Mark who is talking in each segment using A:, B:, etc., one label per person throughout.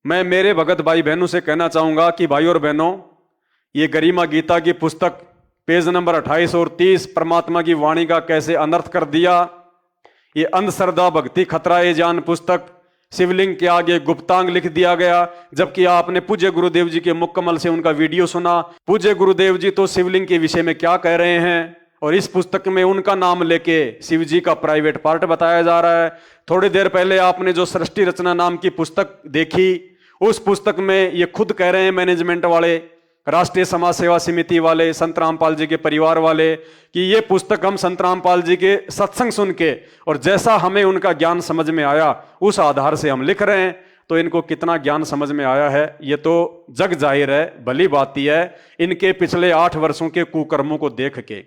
A: मैं मेरे भगत भाई बहनों से कहना चाहूंगा कि भाई और बहनों, ये गरिमा गीता की पुस्तक पेज नंबर 28 और 30 परमात्मा की वाणी का कैसे अनर्थ कर दिया, ये अंधश्रद्धा भक्ति खतरा ए जान पुस्तक शिवलिंग के आगे गुप्तांग लिख दिया गया, जबकि आपने पूज्य गुरुदेव जी के मुकम्मल से उनका वीडियो सुना। पूज्य गुरुदेव जी तो शिवलिंग के विषय में क्या कह रहे हैं, और इस पुस्तक में उनका नाम लेके शिव जी का प्राइवेट पार्ट बताया जा रहा है। थोड़ी देर पहले आपने जो सृष्टि रचना नाम की पुस्तक देखी, उस पुस्तक में ये खुद कह रहे हैं मैनेजमेंट वाले, राष्ट्रीय समाज सेवा समिति वाले, संत रामपाल जी के परिवार वाले, कि ये पुस्तक हम संत रामपाल जी के सत्संग सुन के और जैसा हमें उनका ज्ञान समझ में आया उस आधार से हम लिख रहे हैं। तो इनको कितना ज्ञान समझ में आया है ये तो जग जाहिर है, भली बात ही है। इनके पिछले 8 वर्षों के कुकर्मों को देख के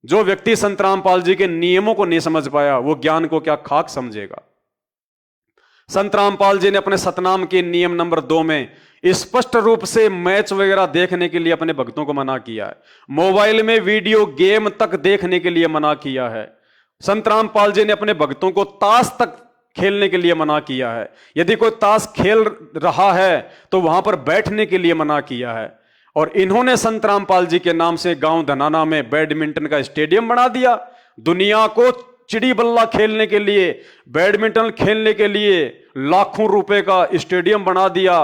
A: जो व्यक्ति संत रामपाल जी के नियमों को नहीं समझ पाया, वो ज्ञान को क्या खाक समझेगा। संत रामपाल जी ने अपने सतनाम के नियम नंबर 2 में स्पष्ट रूप से मैच वगैरह देखने के लिए अपने भक्तों को मना किया है। मोबाइल में वीडियो गेम तक देखने के लिए मना किया है। संत रामपाल जी ने अपने भक्तों को ताश तक खेलने के लिए मना किया है। यदि कोई ताश खेल रहा है तो वहां पर बैठने के लिए मना किया है। और इन्होंने संत रामपाल जी के नाम से गांव धनाना में बैडमिंटन का स्टेडियम बना दिया। दुनिया को चिड़ी बल्ला खेलने के लिए, बैडमिंटन खेलने के लिए लाखों रुपए का स्टेडियम बना दिया,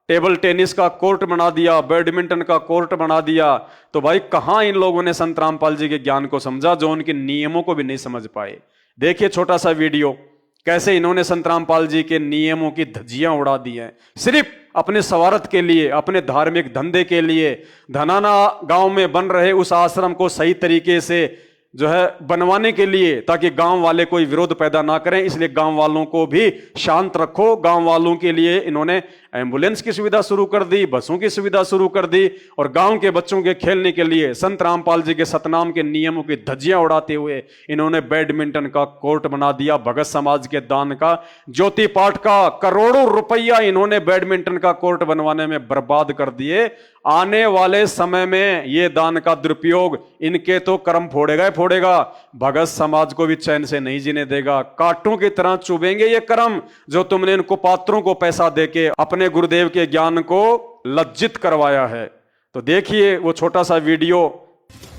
A: टेबल टेनिस का कोर्ट बना दिया, बैडमिंटन का कोर्ट बना दिया। तो भाई कहां इन लोगों ने संत रामपाल जी के ज्ञान को समझा, जो उनके नियमों को भी नहीं समझ पाए। देखिए छोटा सा वीडियो, कैसे इन्होंने संत रामपाल जी के नियमों की धज्जियां उड़ा दी हैं, सिर्फ अपने स्वार्थ के लिए, अपने धार्मिक धंधे के लिए। धनाना गांव में बन रहे उस आश्रम को सही तरीके से जो है बनवाने के लिए, ताकि गांव वाले कोई विरोध पैदा ना करें, इसलिए गांव वालों को भी शांत रखो। गांव वालों के लिए इन्होंने एम्बुलेंस की सुविधा शुरू कर दी, बसों की सुविधा शुरू कर दी, और गांव के बच्चों के खेलने के लिए संत रामपाल जी के सतनाम के नियमों की धज्जियां उड़ाते हुए इन्होंने बैडमिंटन का कोर्ट बना दिया। भगत समाज के दान का, ज्योति पाठ का करोड़ों रुपया इन्होंने बैडमिंटन का कोर्ट बनवाने में बर्बाद कर दिए। आने वाले समय में ये दान का दुरुपयोग इनके तो कर्म फोड़ेगा ही फोड़ेगा, भगत समाज को भी चैन से नहीं जीने देगा। कांटों की तरह चुभेंगे ये कर्म, जो तुमने इनको पात्रों को पैसा देके अपने गुरुदेव के ज्ञान को लज्जित करवाया है। तो देखिए वो छोटा सा वीडियो।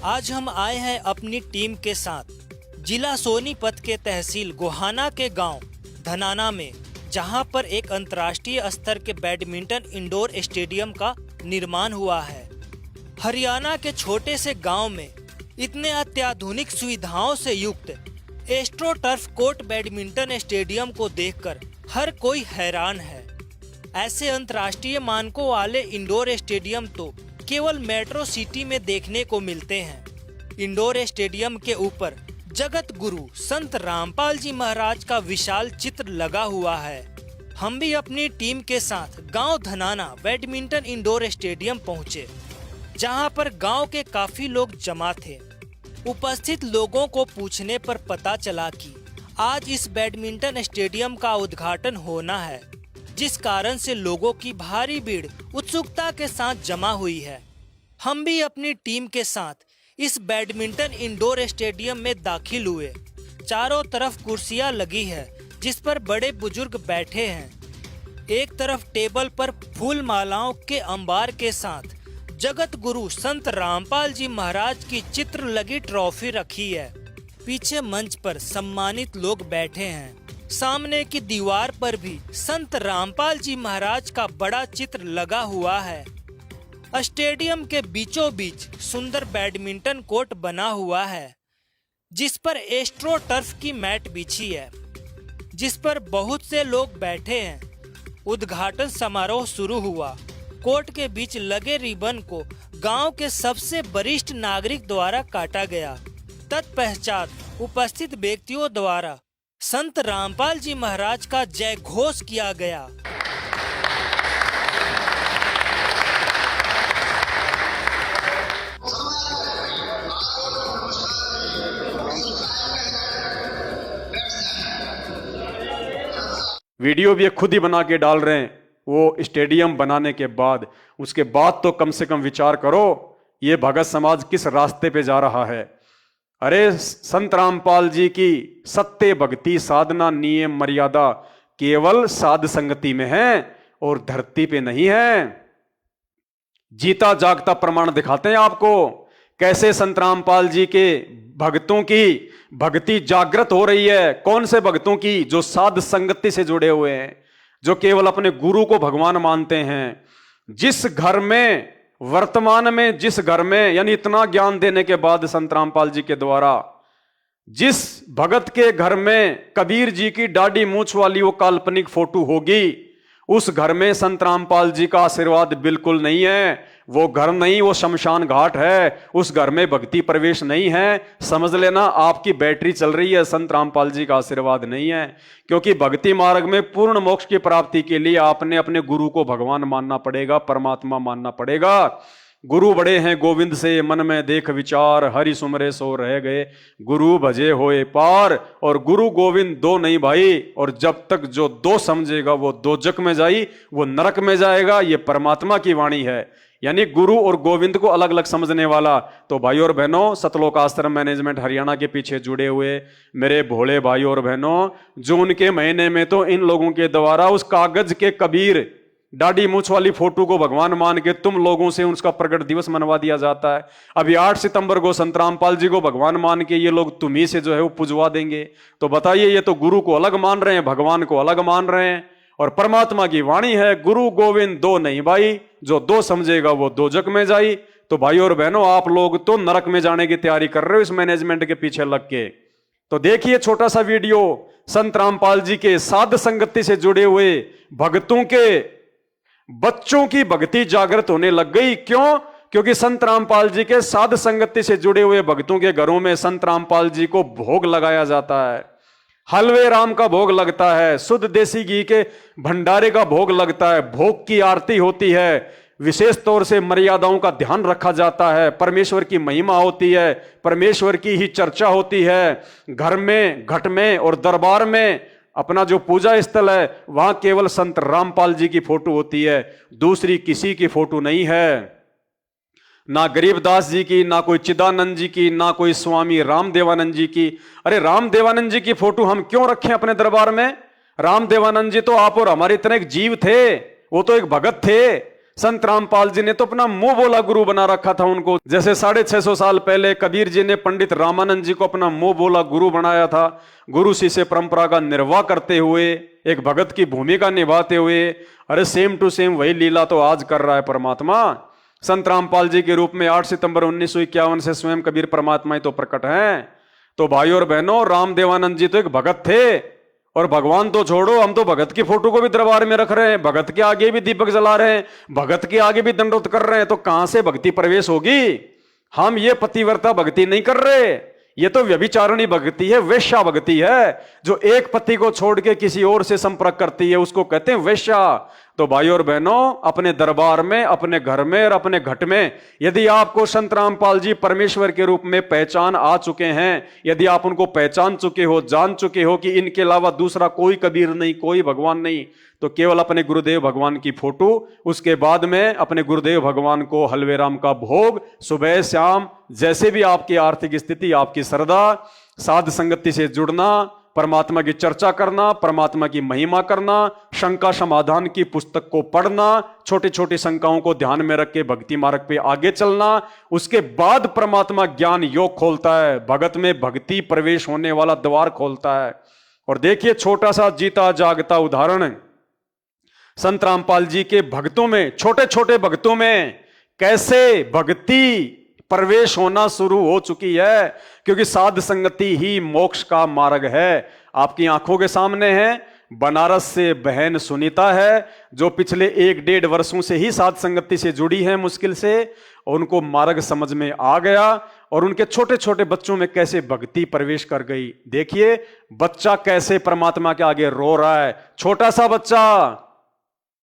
B: आज हम आए हैं अपनी टीम के साथ जिला सोनीपत के तहसील गोहाना के गांव धनाना में, जहां पर एक अंतर्राष्ट्रीय स्तर के बैडमिंटन इंडोर स्टेडियम का निर्माण हुआ है। हरियाणा के छोटे से गांव में इतने अत्याधुनिक सुविधाओं से युक्त astro turf court badminton stadium को देखकर हर कोई हैरान है। ऐसे अंतर्राष्ट्रीय मानकों वाले इंडोर स्टेडियम तो केवल मेट्रो सिटी में देखने को मिलते हैं। इंडोर स्टेडियम के ऊपर जगत गुरु संत रामपाल जी महाराज का विशाल चित्र लगा हुआ है। हम भी अपनी टीम के साथ गांव धनाना बैडमिंटन इंडोर स्टेडियम पहुंचे, जहां पर गांव के काफी लोग जमा थे। उपस्थित लोगों को पूछने पर पता चला कि आज इस बैडमिंटन स्टेडियम का उद्घाटन होना है, जिस कारण से लोगों की भारी भीड़ उत्सुकता के साथ जमा हुई है। हम भी अपनी टीम के साथ इस बैडमिंटन इंडोर स्टेडियम में दाखिल हुए। चारों तरफ कुर्सियां लगी है जिस पर बड़े बुजुर्ग बैठे हैं। एक तरफ टेबल पर फूल मालाओं के अंबार के साथ जगत गुरु संत रामपाल जी महाराज की चित्र लगी ट्रॉफी रखी है। पीछे मंच पर सम्मानित लोग बैठे हैं। सामने की दीवार पर भी संत रामपाल जी महाराज का बड़ा चित्र लगा हुआ है। स्टेडियम के बीचों बीच सुंदर बैडमिंटन कोर्ट बना हुआ है, जिस पर एस्ट्रो टर्फ की मैट बिछी है, जिस पर बहुत से लोग बैठे हैं। उद्घाटन समारोह शुरू हुआ। कोर्ट के बीच लगे रिबन को गांव के सबसे वरिष्ठ नागरिक द्वारा काटा गया। तत्पश्चात उपस्थित व्यक्तियों द्वारा संत रामपाल जी महाराज का जय घोष किया गया।
A: वीडियो भी ये खुद ही बना के डाल रहे हैं। वो स्टेडियम बनाने के बाद, उसके बाद तो कम से कम विचार करो ये भगत समाज किस रास्ते पे जा रहा है। अरे संत रामपाल जी की सत्य भक्ति साधना नियम मर्यादा केवल साध संगति में है, और धरती पे नहीं है। जीता जागता प्रमाण दिखाते हैं आपको कैसे संत रामपाल जी के भक्तों की भक्ति जागृत हो रही है। कौन से भक्तों की? जो साध संगति से जुड़े हुए हैं, जो केवल अपने गुरु को भगवान मानते हैं। जिस घर में वर्तमान में, जिस घर में यानी इतना ज्ञान देने के बाद संत रामपाल जी के द्वारा जिस भगत के घर में कबीर जी की दाढ़ी मूंछ वाली वो काल्पनिक फोटो होगी, उस घर में संत रामपाल जी का आशीर्वाद बिल्कुल नहीं है। वो घर नहीं, वो शमशान घाट है। उस घर में भक्ति प्रवेश नहीं है। समझ लेना आपकी बैटरी चल रही है, संत रामपाल जी का आशीर्वाद नहीं है। क्योंकि भक्ति मार्ग में पूर्ण मोक्ष की प्राप्ति के लिए आपने अपने गुरु को भगवान मानना पड़ेगा, परमात्मा मानना पड़ेगा। गुरु बड़े हैं गोविंद से मन में देख विचार, हरि सुमरे सो रह गए गुरु भजे होए पार। और गुरु गोविंद दो नहीं भाई, और जब तक जो दो समझेगा वो दोजक में जाई, वो नरक में जाएगा। ये परमात्मा की वाणी है। यानी गुरु और गोविंद को अलग अलग समझने वाला। तो भाई और बहनों, सतलोक आश्रम मैनेजमेंट हरियाणा के पीछे जुड़े हुए मेरे भोले भाई और बहनों, जून के महीने में तो इन लोगों के द्वारा उस कागज के कबीर दाढ़ी मूछ वाली फोटो को भगवान मान के तुम लोगों से उसका प्रकट दिवस मनवा दिया जाता है। अभी 8 सितंबर को संत रामपाल जी को भगवान मान के ये लोग तुम्ही से जो है वो पुजवा देंगे। तो बताइए, ये तो गुरु को अलग मान रहे हैं, भगवान को अलग मान रहे हैं। और परमात्मा की वाणी है, गुरु गोविंद दो नहीं भाई, जो दो समझेगा वो दोजक में जाई। तो भाई और बहनों, आप लोग तो नरक में जाने की तैयारी कर रहे हो इस मैनेजमेंट के पीछे लग के। तो देखिए छोटा सा वीडियो, संत रामपाल जी के साध संगति से जुड़े हुए भक्तों के बच्चों की भक्ति जागृत होने लग गई। क्यों? क्योंकि संत रामपाल जी के साध संगति से जुड़े हुए भक्तों के घरों में संत रामपाल जी को भोग लगाया जाता है। हलवे राम का भोग लगता है, शुद्ध देसी घी के भंडारे का भोग लगता है, भोग की आरती होती है, विशेष तौर से मर्यादाओं का ध्यान रखा जाता है, परमेश्वर की महिमा होती है, परमेश्वर की ही चर्चा होती है। घर में, घट में और दरबार में अपना जो पूजा स्थल है वहां केवल संत रामपाल जी की फोटो होती है, दूसरी किसी की फोटो नहीं है। ना गरीबदास जी की, ना कोई चिदानंद जी की, ना कोई स्वामी रामदेवानंद जी की। अरे रामदेवानंद जी की फोटो हम क्यों रखें अपने दरबार में? रामदेवानंद जी तो आप और हमारे इतने एक जीव थे, वो तो एक भगत थे। संत रामपाल जी ने तो अपना मुंह बोला गुरु बना रखा था उनको। जैसे 650 साल पहले कबीर जी ने पंडित रामानंद जी को अपना मुंह बोला गुरु बनाया था। गुरु शिष्य परंपरा का निर्वाह करते हुए, एक भगत की भूमिका निभाते हुए, अरे सेम टू सेम वही लीला तो आज कर रहा है परमात्मा। संत रामपाल जी के रूप में 8 सितंबर 1951 से स्वयं कबीर परमात्मा ही तो प्रकट हैं। तो भाई और बहनों, रामदेवानंद जी तो एक भगत थे। और भगवान तो छोड़ो, हम तो भगत की फोटो को भी दरबार में रख रहे हैं, भगत के आगे भी दीपक जला रहे हैं, भगत के आगे भी दंडोत कर रहे हैं। तो कहां से भक्ति प्रवेश होगी? हम ये पतिव्रता भक्ति नहीं कर रहे, ये तो व्यभिचारिणी भक्ति है, वेश्या भक्ति है। जो एक पति को छोड़ के किसी और से संपर्क करती है उसको कहते हैं वेश्या। तो भाई और बहनों, अपने दरबार में, अपने घर में और अपने घट में यदि आपको संत रामपाल जी परमेश्वर के रूप में पहचान आ चुके हैं, यदि आप उनको पहचान चुके हो, जान चुके हो कि इनके अलावा दूसरा कोई कबीर नहीं, कोई भगवान नहीं, तो केवल अपने गुरुदेव भगवान की फोटो, उसके बाद में अपने गुरुदेव भगवान को हलवे राम का भोग, सुबह शाम जैसे भी आपकी आर्थिक स्थिति, आपकी श्रद्धा, साध संगति से जुड़ना, परमात्मा की चर्चा करना, परमात्मा की महिमा करना, शंका समाधान की पुस्तक को पढ़ना, छोटी छोटी शंकाओं को ध्यान में रख के भक्ति मार्ग पे आगे चलना। उसके बाद परमात्मा ज्ञान योग खोलता है, भगत में भक्ति प्रवेश होने वाला द्वार खोलता है। और देखिए छोटा सा जीता जागता उदाहरण, संत रामपाल जी के भक्तों में, छोटे छोटे भक्तों में कैसे भक्ति प्रवेश होना शुरू हो चुकी है। क्योंकि साध संगति ही मोक्ष का मार्ग है। आपकी आंखों के सामने है, बनारस से बहन सुनीता है, जो पिछले 1-1.5 वर्षों से ही साध संगति से जुड़ी है मुश्किल से, और उनको मार्ग समझ में आ गया। और उनके छोटे छोटे बच्चों में कैसे भक्ति प्रवेश कर गई। देखिए बच्चा कैसे परमात्मा के आगे रो रहा है, छोटा सा बच्चा,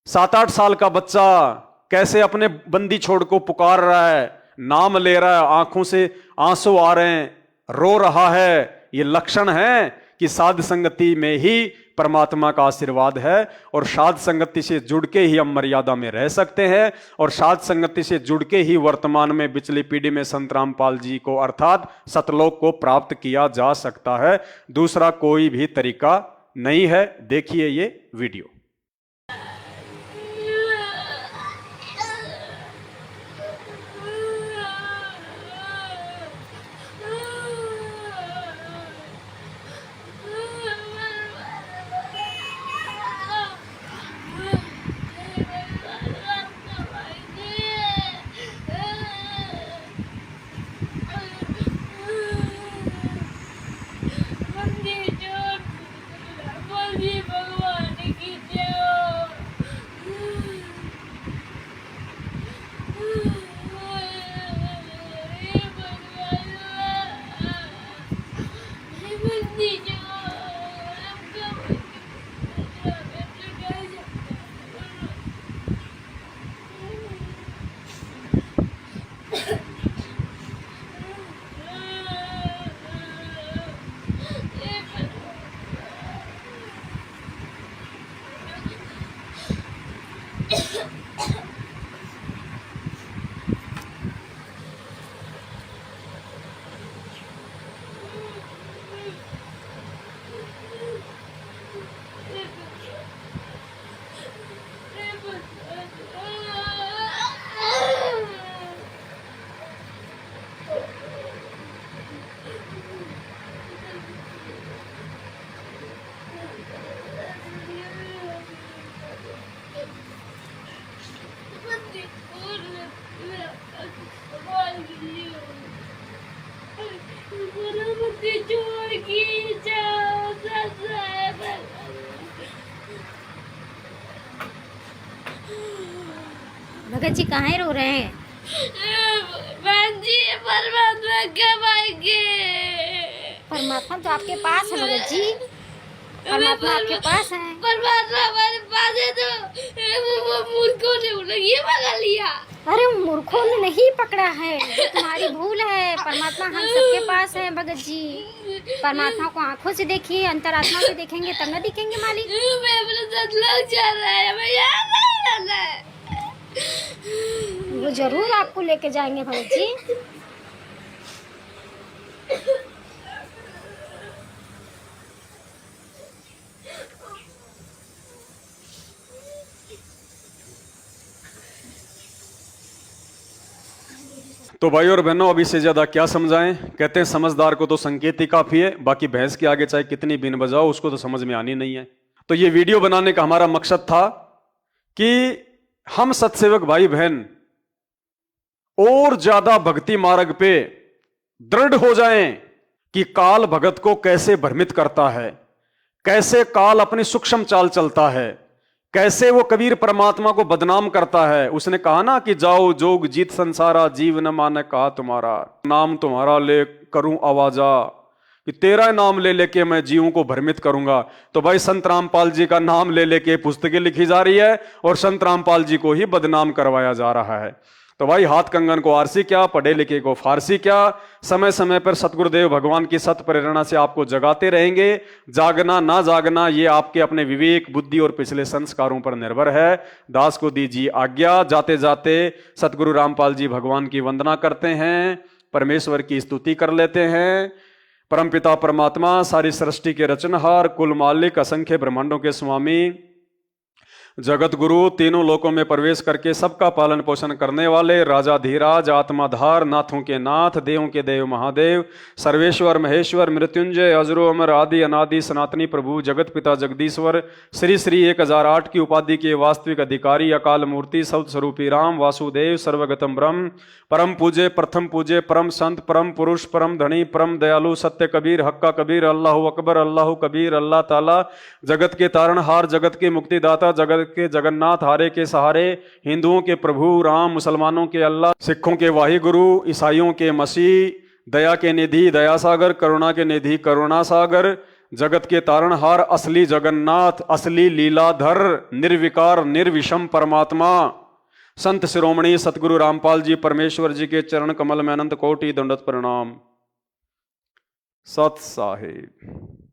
A: 7-8 साल का बच्चा कैसे अपने बंदी छोड़ को पुकार रहा है, नाम ले रहा है, आंखों से आंसू आ रहे हैं, रो रहा है। ये लक्षण है कि साध संगति में ही परमात्मा का आशीर्वाद है। और साध संगति से जुड़ के ही हम मर्यादा में रह सकते हैं, और साध संगति से जुड़ के ही वर्तमान में पिछली पीढ़ी में संत रामपाल जी को अर्थात सतलोक को प्राप्त किया जा सकता है। दूसरा कोई भी तरीका नहीं है। देखिए ये वीडियो।
C: भगत जी कहाँ रो रहे हैं?
D: बहन जी, परमात्मा कब आएंगे?
C: परमात्मा तो आपके पास है भगत जी, परमात्मा आपके पास है।
D: परमात्मा हमारे पास है तो वो मूर्खों ने ये पकड़ लिया।
C: अरे मूर्खों ने नहीं पकड़ा है, ये तुम्हारी भूल है। परमात्मा हम सबके पास है भगत जी। परमात्मा को आंखों से देखिए, अंतरात्मा से देखेंगे तब न दिखेंगे मालिक।
D: मैं अपने साथ लग जा रहा है, मैं यहाँ नहीं रहना है।
C: वो जरूर आपको लेके जाएंगे भगत जी।
A: तो भाई और बहनों, अभी से ज्यादा क्या समझाएं। कहते हैं समझदार को तो संकेत ही काफी है, बाकी भैंस के आगे चाहे कितनी बीन बजाओ उसको तो समझ में आनी नहीं है। तो ये वीडियो बनाने का हमारा मकसद था कि हम सत्सेवक भाई बहन और ज्यादा भक्ति मार्ग पे दृढ़ हो जाएं कि काल भगत को कैसे भ्रमित करता है, कैसे काल अपनी सूक्ष्म चाल चलता है, कैसे वो कबीर परमात्मा को बदनाम करता है। उसने कहा ना कि जाओ जोग जीत संसारा, जीव न माने कहा तुम्हारा, नाम तुम्हारा ले करूं आवाजा, कि तेरा नाम ले लेके मैं जीवों को भ्रमित करूंगा। तो भाई संत रामपाल जी का नाम ले लेके पुस्तकें लिखी जा रही है और संत रामपाल जी को ही बदनाम करवाया जा रहा है। तो भाई हाथ कंगन को आरसी क्या, पढ़े लिखे को फारसी क्या। समय समय पर सतगुरुदेव भगवान की सत प्रेरणा से आपको जगाते रहेंगे। जागना ना जागना ये आपके अपने विवेक, बुद्धि और पिछले संस्कारों पर निर्भर है। दास को दीजिए आज्ञा। जाते जाते सतगुरु रामपाल जी भगवान की वंदना करते हैं, परमेश्वर की स्तुति कर लेते हैं। परमपिता परमात्मा, सारी सृष्टि के रचनहार, कुल मालिक, असंख्य ब्रह्मांडों के स्वामी, जगत गुरु, तीनों लोकों में प्रवेश करके सबका पालन पोषण करने वाले, राजा धीराज, आत्माधार, नाथों के नाथ, देवों के देव महादेव, सर्वेश्वर महेश्वर, मृत्युंजय, अजरो अमर, आदि अनादि सनातनी प्रभु, जगत पिता जगदीश्वर, श्री श्री 1008 की उपाधि के वास्तविक अधिकारी, अकाल मूर्ति, सौत स्वरूपी राम, वासुदेव, सर्वगतम ब्रह्म, परम पूजे, प्रथम पूजे, परम संत, परम पुरुष, परम धनी, परम दयालु, सत्य कबीर, हक्का कबीर, अल्लाह अकबर, अल्लाह कबीर, अल्लाह ताला, जगत के तारणहार, जगत के मुक्तिदाता, जगत के जगन्नाथ, हारे के सहारे, हिंदुओं के प्रभु राम, मुसलमानों के अल्लाह, सिखों के वाहि गुरु, ईसाइयों के मसीह, दया के निधि दया सागर, करुणा के निधि करुणा सागर, जगत के तारणहार, असली जगन्नाथ, असली लीलाधर, निर्विकार निर्विषम परमात्मा, संत शिरोमणि सतगुरु रामपाल जी परमेश्वर जी के चरण कमल में अनंत कोटि दंडवत प्रणाम। सत साहिब।